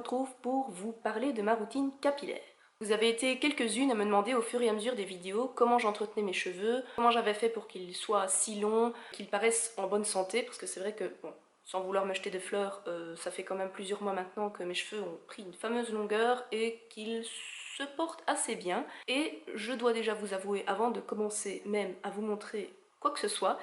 retrouve pour vous parler de ma routine capillaire. Vous avez été quelques-unes à me demander au fur et à mesure des vidéos comment j'entretenais mes cheveux, comment j'avais fait pour qu'ils soient si longs, qu'ils paraissent en bonne santé, parce que c'est vrai que, bon, sans vouloir me jeter des fleurs, ça fait quand même plusieurs mois maintenant que mes cheveux ont pris une fameuse longueur et qu'ils se portent assez bien. Et je dois déjà vous avouer, avant de commencer même à vous montrer quoi que ce soit,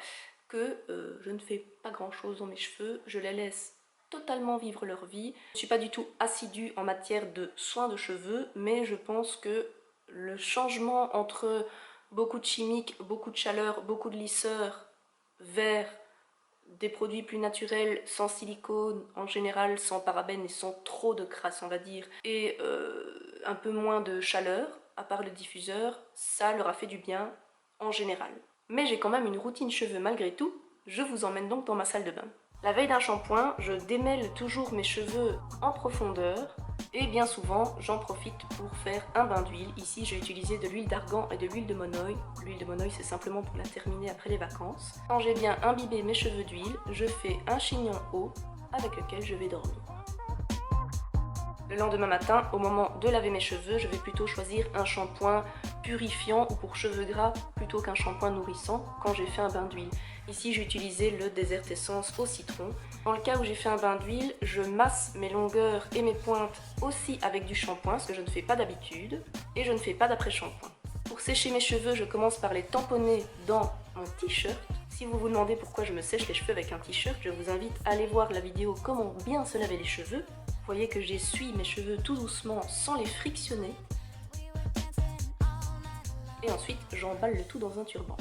que je ne fais pas grand chose dans mes cheveux, je les laisse totalement vivre leur vie. Je ne suis pas du tout assidue en matière de soins de cheveux, mais je pense que le changement entre beaucoup de chimiques, beaucoup de chaleur, beaucoup de lisseur vers des produits plus naturels, sans silicone, en général sans parabènes et sans trop de crasse on va dire, et un peu moins de chaleur, à part le diffuseur, ça leur a fait du bien en général. Mais j'ai quand même une routine cheveux malgré tout, je vous emmène donc dans ma salle de bain. La veille d'un shampoing, je démêle toujours mes cheveux en profondeur et bien souvent j'en profite pour faire un bain d'huile. Ici j'ai utilisé de l'huile d'argan et de l'huile de monoï. L'huile de monoï c'est simplement pour la terminer après les vacances. Quand j'ai bien imbibé mes cheveux d'huile, je fais un chignon haut avec lequel je vais dormir. Le lendemain matin, au moment de laver mes cheveux, je vais plutôt choisir un shampoing purifiant ou pour cheveux gras plutôt qu'un shampoing nourrissant quand j'ai fait un bain d'huile. Ici j'ai utilisé le Desert Essence au citron. Dans le cas où j'ai fait un bain d'huile, je masse mes longueurs et mes pointes aussi avec du shampoing, ce que je ne fais pas d'habitude, et je ne fais pas d'après-shampoing. Pour sécher mes cheveux, je commence par les tamponner dans mon t-shirt. Si vous vous demandez pourquoi je me sèche les cheveux avec un t-shirt, je vous invite à aller voir la vidéo comment bien se laver les cheveux. Vous voyez que j'essuie mes cheveux tout doucement sans les frictionner. Et ensuite, j'emballe le tout dans un turban.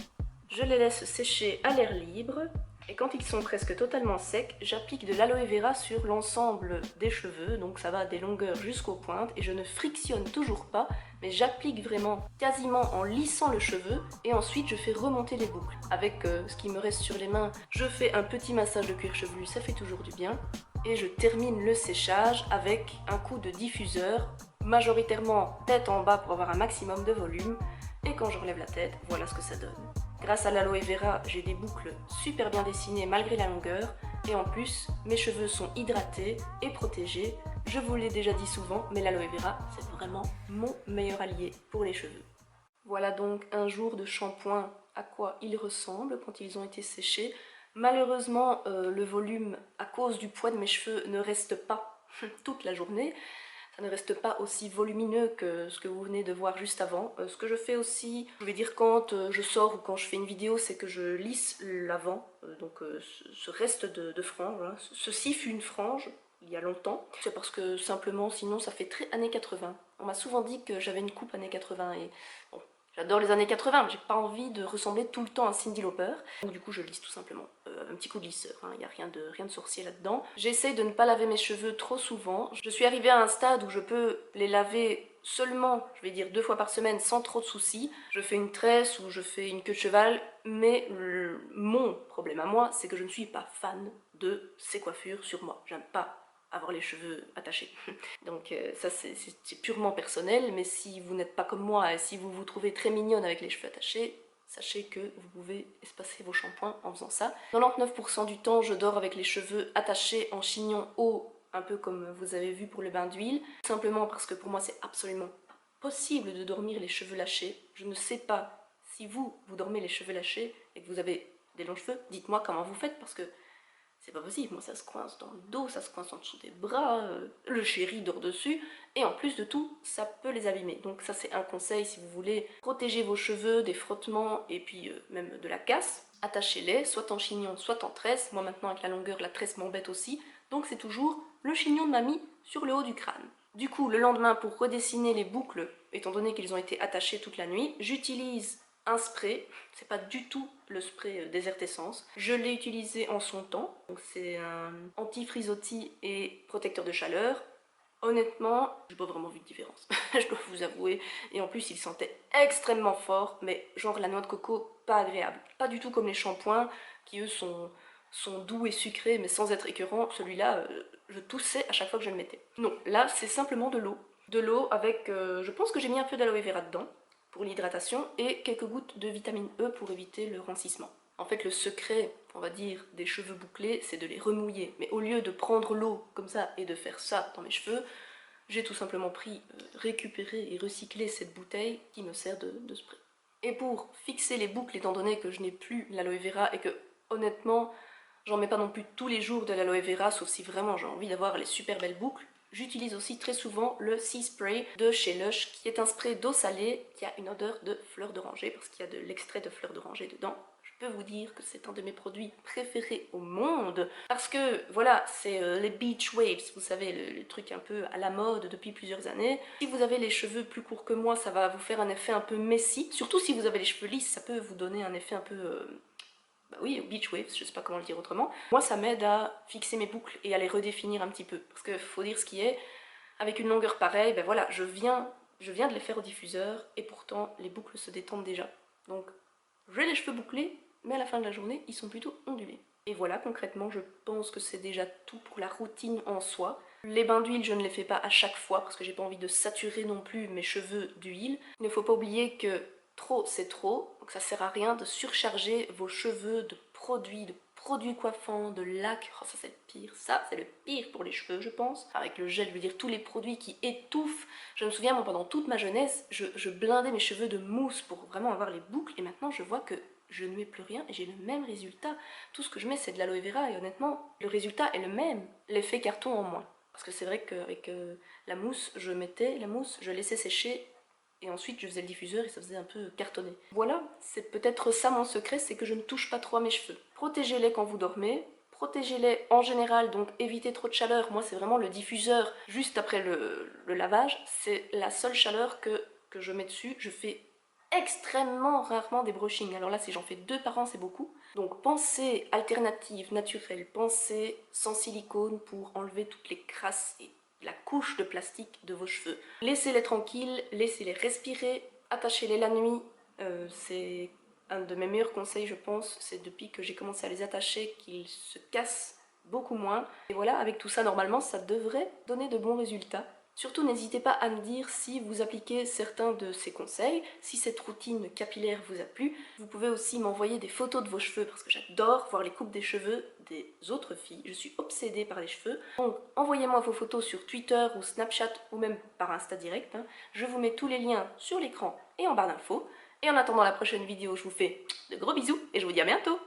Je les laisse sécher à l'air libre. Et quand ils sont presque totalement secs, j'applique de l'aloe vera sur l'ensemble des cheveux. Donc ça va des longueurs jusqu'aux pointes. Et je ne frictionne toujours pas, mais j'applique vraiment quasiment en lissant le cheveu. Et ensuite, je fais remonter les boucles. Avec ce qui me reste sur les mains, je fais un petit massage de cuir chevelu, ça fait toujours du bien. Et je termine le séchage avec un coup de diffuseur, majoritairement tête en bas pour avoir un maximum de volume. Et quand je relève la tête, voilà ce que ça donne. Grâce à l'aloe vera, j'ai des boucles super bien dessinées malgré la longueur. Et en plus, mes cheveux sont hydratés et protégés. Je vous l'ai déjà dit souvent, mais l'aloe vera, c'est vraiment mon meilleur allié pour les cheveux. Voilà donc un jour de shampoing à quoi ils ressemblent quand ils ont été séchés. Malheureusement, le volume, à cause du poids de mes cheveux, ne reste pas toute la journée. Ça ne reste pas aussi volumineux que ce que vous venez de voir juste avant. Ce que je fais aussi, je vais dire quand je sors ou quand je fais une vidéo, c'est que je lisse l'avant, donc ce reste de frange. Hein. Ceci fut une frange il y a longtemps. C'est parce que simplement, sinon ça fait très années 80. On m'a souvent dit que j'avais une coupe années 80 et bon, j'adore les années 80, mais j'ai pas envie de ressembler tout le temps à Cyndi Lauper. Donc du coup je lisse tout simplement, un petit coup de lisseur, il n'y a rien de sorcier là-dedans. J'essaie de ne pas laver mes cheveux trop souvent. Je suis arrivée à un stade où je peux les laver seulement, je vais dire 2 fois par semaine sans trop de soucis. Je fais une tresse ou je fais une queue de cheval, mais mon problème à moi, c'est que je ne suis pas fan de ces coiffures sur moi. J'aime pas avoir les cheveux attachés. Donc ça c'est purement personnel, mais si vous n'êtes pas comme moi et si vous vous trouvez très mignonne avec les cheveux attachés, sachez que vous pouvez espacer vos shampoings en faisant ça. 99% du temps, je dors avec les cheveux attachés en chignon haut, un peu comme vous avez vu pour le bain d'huile, simplement parce que pour moi c'est absolument possible de dormir les cheveux lâchés. Je ne sais pas si vous dormez les cheveux lâchés et que vous avez des longs cheveux, dites-moi comment vous faites parce que c'est pas possible, moi ça se coince dans le dos, ça se coince en dessous des bras, le chéri dort dessus, et en plus de tout, ça peut les abîmer. Donc ça c'est un conseil si vous voulez protéger vos cheveux des frottements et puis même de la casse. Attachez-les, soit en chignon, soit en tresse. Moi maintenant avec la longueur, la tresse m'embête aussi, donc c'est toujours le chignon de mamie sur le haut du crâne. Du coup, le lendemain, pour redessiner les boucles, étant donné qu'ils ont été attachés toute la nuit, j'utilise un spray, c'est pas du tout le spray Desert Essence. Je l'ai utilisé en son temps, donc c'est un anti-frisottis et protecteur de chaleur. Honnêtement, j'ai pas vraiment vu de différence, je dois vous avouer. Et en plus, il sentait extrêmement fort, mais genre la noix de coco, pas agréable. Pas du tout comme les shampoings, qui eux sont doux et sucrés, mais sans être écœurants. Celui-là, je toussais à chaque fois que je le mettais. Non, là, c'est simplement de l'eau. De l'eau avec, je pense que j'ai mis un peu d'aloe vera dedans, pour l'hydratation, et quelques gouttes de vitamine E pour éviter le rancissement. En fait, le secret, on va dire, des cheveux bouclés, c'est de les remouiller. Mais au lieu de prendre l'eau comme ça et de faire ça dans mes cheveux, j'ai tout simplement récupéré et recyclé cette bouteille qui me sert de spray. Et pour fixer les boucles, étant donné que je n'ai plus l'aloe vera et que honnêtement, j'en mets pas non plus tous les jours de l'aloe vera, sauf si vraiment j'ai envie d'avoir les super belles boucles, j'utilise aussi très souvent le Sea Spray de chez Lush, qui est un spray d'eau salée qui a une odeur de fleur d'oranger, parce qu'il y a de l'extrait de fleur d'oranger dedans. Je peux vous dire que c'est un de mes produits préférés au monde, parce que voilà, c'est les beach waves, vous savez, le truc un peu à la mode depuis plusieurs années. Si vous avez les cheveux plus courts que moi, ça va vous faire un effet un peu messy, surtout si vous avez les cheveux lisses, ça peut vous donner un effet un peu... bah oui, beach waves, je sais pas comment le dire autrement. Moi, ça m'aide à fixer mes boucles et à les redéfinir un petit peu, parce que faut dire ce qui est, avec une longueur pareille, ben voilà, je viens de les faire au diffuseur, et pourtant, les boucles se détendent déjà. Donc, j'ai les cheveux bouclés, mais à la fin de la journée, ils sont plutôt ondulés. Et voilà, concrètement, je pense que c'est déjà tout pour la routine en soi. Les bains d'huile, je ne les fais pas à chaque fois, parce que j'ai pas envie de saturer non plus mes cheveux d'huile. Il ne faut pas oublier que trop, c'est trop, donc ça sert à rien de surcharger vos cheveux de produits coiffants, de lac. Oh, ça c'est le pire, ça c'est le pire pour les cheveux je pense. Avec le gel, je veux dire tous les produits qui étouffent. Je me souviens, moi pendant toute ma jeunesse, je blindais mes cheveux de mousse pour vraiment avoir les boucles, et maintenant je vois que je ne mets plus rien et j'ai le même résultat. Tout ce que je mets c'est de l'aloe vera et honnêtement, le résultat est le même, l'effet carton en moins. Parce que c'est vrai qu'avec la mousse, je mettais la mousse, je laissais sécher et ensuite je faisais le diffuseur et ça faisait un peu cartonné. Voilà, c'est peut-être ça mon secret, c'est que je ne touche pas trop à mes cheveux. Protégez-les quand vous dormez, protégez-les en général, donc évitez trop de chaleur. Moi c'est vraiment le diffuseur juste après le lavage, c'est la seule chaleur que je mets dessus. Je fais extrêmement rarement des brushings. Alors là, si j'en fais 2 par an, c'est beaucoup. Donc pensez alternative, naturelle, pensez sans silicone pour enlever toutes les crasses et la couche de plastique de vos cheveux. Laissez-les tranquilles, laissez-les respirer, attachez-les la nuit. C'est un de mes meilleurs conseils, je pense. C'est depuis que j'ai commencé à les attacher qu'ils se cassent beaucoup moins. Et voilà, avec tout ça, normalement, ça devrait donner de bons résultats. Surtout, n'hésitez pas à me dire si vous appliquez certains de ces conseils, si cette routine capillaire vous a plu. Vous pouvez aussi m'envoyer des photos de vos cheveux parce que j'adore voir les coupes des cheveux des autres filles. Je suis obsédée par les cheveux. Donc, envoyez-moi vos photos sur Twitter ou Snapchat ou même par Insta direct. Je vous mets tous les liens sur l'écran et en barre d'infos. Et en attendant la prochaine vidéo, je vous fais de gros bisous et je vous dis à bientôt!